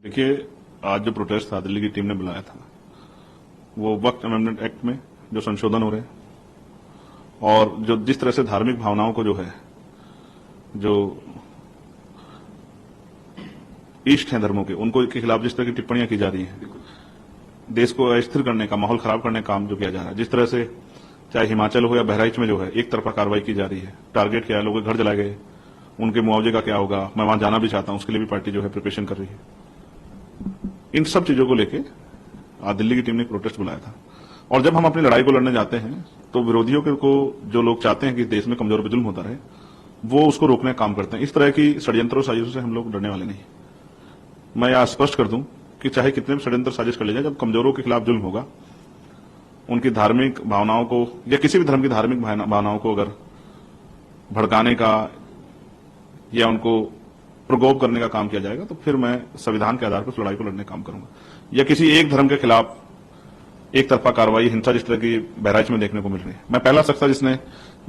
देखिए, आज जो प्रोटेस्ट था दिल्ली की टीम ने बुलाया था वो वक्त अमेंडमेंट एक्ट में जो संशोधन हो रहे हैं और जो जिस तरह से धार्मिक भावनाओं को जो है जो इष्ट हैं धर्मों के उनको के खिलाफ जिस तरह की टिप्पणियां की जा रही हैं, देश को अस्थिर करने का, माहौल खराब करने का काम जो किया जा रहा है, जिस तरह से चाहे हिमाचल हो या बहराइच में जो है एक तरफा कार्रवाई की जा रही है, टारगेट किया, लोगों के घर जलाए गए, उनके मुआवजे का क्या होगा, मैं वहां जाना भी चाहता हूं, उसके लिए भी पार्टी जो है प्रिपरेशन कर रही है। इन सब चीजों को लेके आज दिल्ली की टीम ने प्रोटेस्ट बुलाया था। और जब हम अपनी लड़ाई को लड़ने जाते हैं तो विरोधियों को जो लोग चाहते हैं कि देश में कमजोर पे जुल्म होता रहे, वो उसको रोकने का काम करते हैं। इस तरह की षड्यंत्रों साजिशों से हम लोग डरने वाले नहीं। मैं यह स्पष्ट कर दूं कि चाहे कितने भी षड्यंत्र साजिश कर ले जाए, जब कमजोरों के खिलाफ जुल्म होगा, उनकी धार्मिक भावनाओं को या किसी भी धर्म की धार्मिक भावनाओं को अगर भड़काने का या उनको प्रकोप करने का काम किया जाएगा तो फिर मैं संविधान के आधार पर उस लड़ाई को लड़ने का काम करूंगा। या किसी एक धर्म के खिलाफ एक तरफा कार्रवाई, हिंसा जिस तरह की बहराइच में देखने को मिल रही है, मैं पहला शख्स था जिसने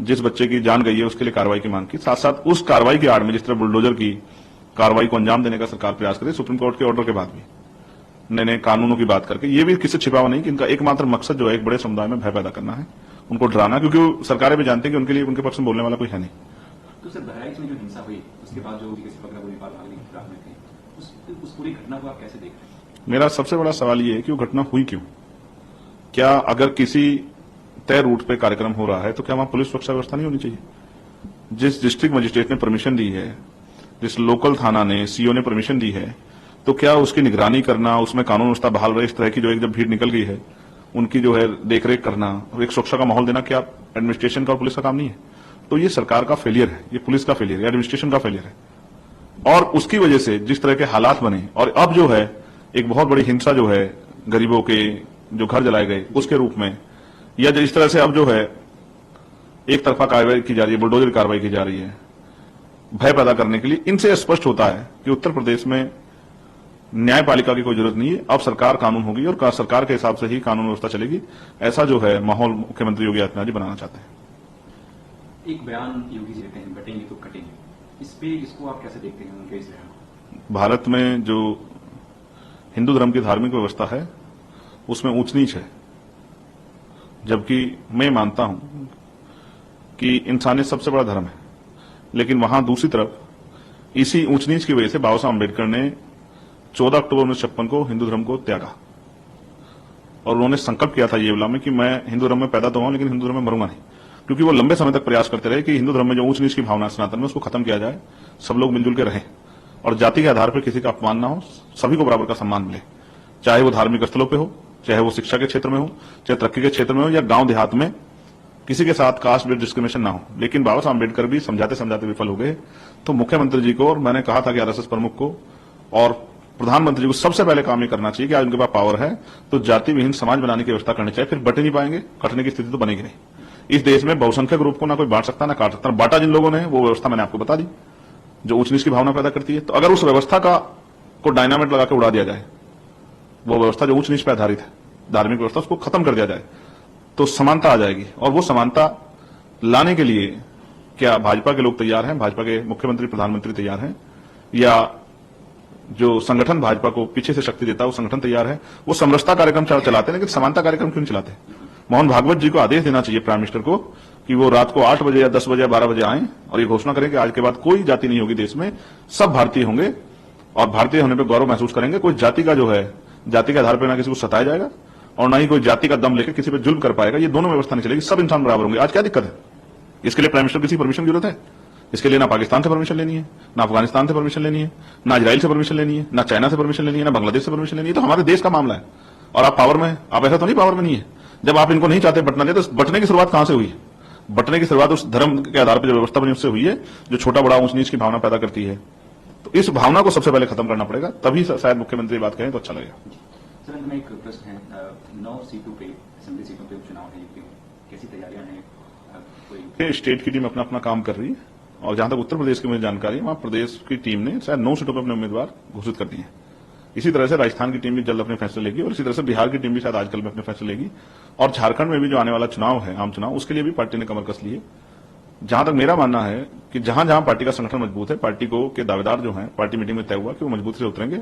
जिस बच्चे की जान गई है उसके लिए कार्रवाई की मांग की। साथ साथ उस कार्रवाई की आड़ में जिस तरह बुलडोजर की कार्रवाई को अंजाम देने का सरकार प्रयास करे, सुप्रीम कोर्ट के ऑर्डर के बाद भी नए नए कानूनों की बात करके, ये भी किसी छिपा हुआ नहीं कि इनका एकमात्र मकसद जो है एक बड़े समुदाय में भय पैदा करना है, उनको डराना, क्योंकि सरकारें भी जानती हैं कि उनके लिए उनके पक्ष में बोलने वाला कोई है नहीं। तो सर, बहराइच में जो हिंसा हुई उसके बाद जो किसी पकड़ा वो नेपाल भागने की फिराक में थे, उस पूरी घटना को आप कैसे देख रहे हैं? मेरा सबसे बड़ा सवाल ये है कि वो घटना हुई क्यों? क्या अगर किसी तय रूट पे कार्यक्रम हो रहा है तो क्या वहां पुलिस सुरक्षा व्यवस्था नहीं होनी चाहिए? जिस डिस्ट्रिक्ट मजिस्ट्रेट ने परमिशन दी है, जिस लोकल थाना ने, सीओ ने परमिशन दी है, तो क्या उसकी निगरानी करना, उसमें कानून व्यवस्था बहाल रहे, इस तरह की जो एक जब भीड़ निकल गई है उनकी जो है देखरेख करना और एक सुरक्षा का माहौल देना, क्या एडमिनिस्ट्रेशन का और पुलिस का काम नहीं है? तो ये सरकार का फेलियर है, ये पुलिस का फेलियर है, एडमिनिस्ट्रेशन का फेलियर है। और उसकी वजह से जिस तरह के हालात बने और अब जो है एक बहुत बड़ी हिंसा जो है गरीबों के जो घर जलाए गए उसके रूप में, या जिस तरह से अब जो है एक तरफा कार्रवाई की जा रही है, बुलडोजर कार्रवाई की जा रही है भय पैदा करने के लिए, इनसे स्पष्ट होता है कि उत्तर प्रदेश में न्यायपालिका की कोई जरूरत नहीं है। अब सरकार कानून होगी और सरकार के हिसाब से ही कानून व्यवस्था चलेगी। ऐसा जो है माहौल मुख्यमंत्री योगी आदित्यनाथ जी बनाना चाहते हैं। एक बयान योगी जी देते हैं, बटेंगे तो कटेंगे, इस पे इसको आप कैसे देखते हैं उनके इस बयान? भारत में जो हिंदू धर्म की धार्मिक व्यवस्था है उसमें ऊंच नीच है, जबकि मैं मानता हूं कि इंसानियत सबसे बड़ा धर्म है, लेकिन वहां दूसरी तरफ इसी ऊंच नीच की वजह से बाबा साहब अम्बेडकर ने 14 अक्टूबर 1956 को हिंदू धर्म को त्यागा और उन्होंने संकल्प किया था ये वाला में कि मैं हिंदू धर्म में पैदा तो हुआ लेकिन हिंदू धर्म में मरूंगा नहीं, क्योंकि वो लंबे समय तक प्रयास करते रहे कि हिंदू धर्म में जो ऊंच नीच की भावना सनातन में उसको खत्म किया जाए, सब लोग मिलजुल के रहें और जाति के आधार पर किसी का अपमान ना हो, सभी को बराबर का सम्मान मिले, चाहे वो धार्मिक स्थलों पे हो, चाहे वो शिक्षा के क्षेत्र में हो, चाहे तरक्की के क्षेत्र में हो, या गांव देहात में किसी के साथ कास्ट बेस्ड डिस्क्रिमिनेशन ना हो। लेकिन बाबा साहब अम्बेडकर भी समझाते समझाते विफल हो गए। तो मुख्यमंत्री जी को, और मैंने कहा था कि आरएसएस प्रमुख को और प्रधानमंत्री जी को सबसे पहले काम ये करना चाहिए कि आज उनके पास पावर है तो जाति विहीन समाज बनाने की व्यवस्था करनी चाहिए। फिर बट नहीं पाएंगे, कटने की स्थिति तो बनेगी नहीं। इस देश में बहुसंख्यक ग्रुप को ना कोई बांट सकता ना काट सकता। बांटा जिन लोगों ने वो व्यवस्था मैंने आपको बता दी जो ऊंच नीच की भावना पैदा करती है। तो अगर उस व्यवस्था को डायनामाइट लगा के उड़ा दिया जाए, वो व्यवस्था जो ऊंच नीच पर आधारित है, धार्मिक व्यवस्था, उसको खत्म कर दिया जाए तो समानता आ जाएगी। और वो समानता लाने के लिए क्या भाजपा के लोग तैयार हैं, भाजपा के मुख्यमंत्री प्रधानमंत्री तैयार हैं, या जो संगठन भाजपा को पीछे से शक्ति देता है वो संगठन तैयार है? वो समरसता कार्यक्रम चलाते हैं लेकिन समानता कार्यक्रम क्यों नहीं चलाते? मोहन भागवत जी को आदेश देना चाहिए प्राइम मिनिस्टर को कि वो रात को 8 बजे या 10 बजे या 12 बजे आए और ये घोषणा करें कि आज के बाद कोई जाति नहीं होगी देश में, सब भारतीय होंगे और भारतीय होने पर गौरव महसूस करेंगे। कोई जाति का जो है, जाति के आधार पर ना किसी को सताया जाएगा और ना ही कोई जाति का दम लेकर किसी पर जुल्म कर पाएगा। ये दोनों व्यवस्था नहीं चलेगी, सब इंसान बराबर होंगे। आज क्या दिक्कत है? इसके लिए प्राइम मिनिस्टर किसी परमिशन की जरूरत है? इसके लिए ना पाकिस्तान से परमिशन लेनी है, ना अफगानिस्तान से परमिशन लेनी है, ना इजराइल से परमिशन लेनी है, ना चाइना से परमिशन लेनी है, ना बांग्लादेश से परमिशन लेनी है। तो हमारे देश का मामला है और आप पावर में, आप ऐसा तो नहीं पावर में नहीं है। जब आप इनको नहीं चाहते बटना दे, तो बटने की शुरुआत कहां से हुई है? बटने की शुरुआत उस धर्म के आधार पर जो व्यवस्था बनी उससे हुई है जो छोटा बड़ा ऊंच नीच की भावना पैदा करती है। तो इस भावना को सबसे पहले खत्म करना पड़ेगा, तभी शायद मुख्यमंत्री बात कहें तो अच्छा लगेगा। सर, अंत में एक प्रश्न है, 9 सीटों पे, असेंबली सीटों पे उपचुनाव है यूपी में, कैसी तैयारियां हैं? स्टेट की टीम अपना अपना काम कर रही है और जहां तक उत्तर प्रदेश की मुझे जानकारी है, वहां प्रदेश की टीम ने शायद 9 सीटों पर अपने उम्मीदवार घोषित कर दिए हैं। इसी तरह से राजस्थान की टीम भी जल्द अपने फैसले लेगी और इसी तरह से बिहार की टीम भी शायद आजकल में अपने फैसले लेगी। और झारखंड में भी जो आने वाला चुनाव है, आम चुनाव, उसके लिए भी पार्टी ने कमर कस ली है। जहां तक मेरा मानना है कि जहां जहां पार्टी का संगठन मजबूत है, पार्टी को के दावेदार जो हैं, पार्टी मीटिंग में तय हुआ कि वो मजबूती से उतरेंगे।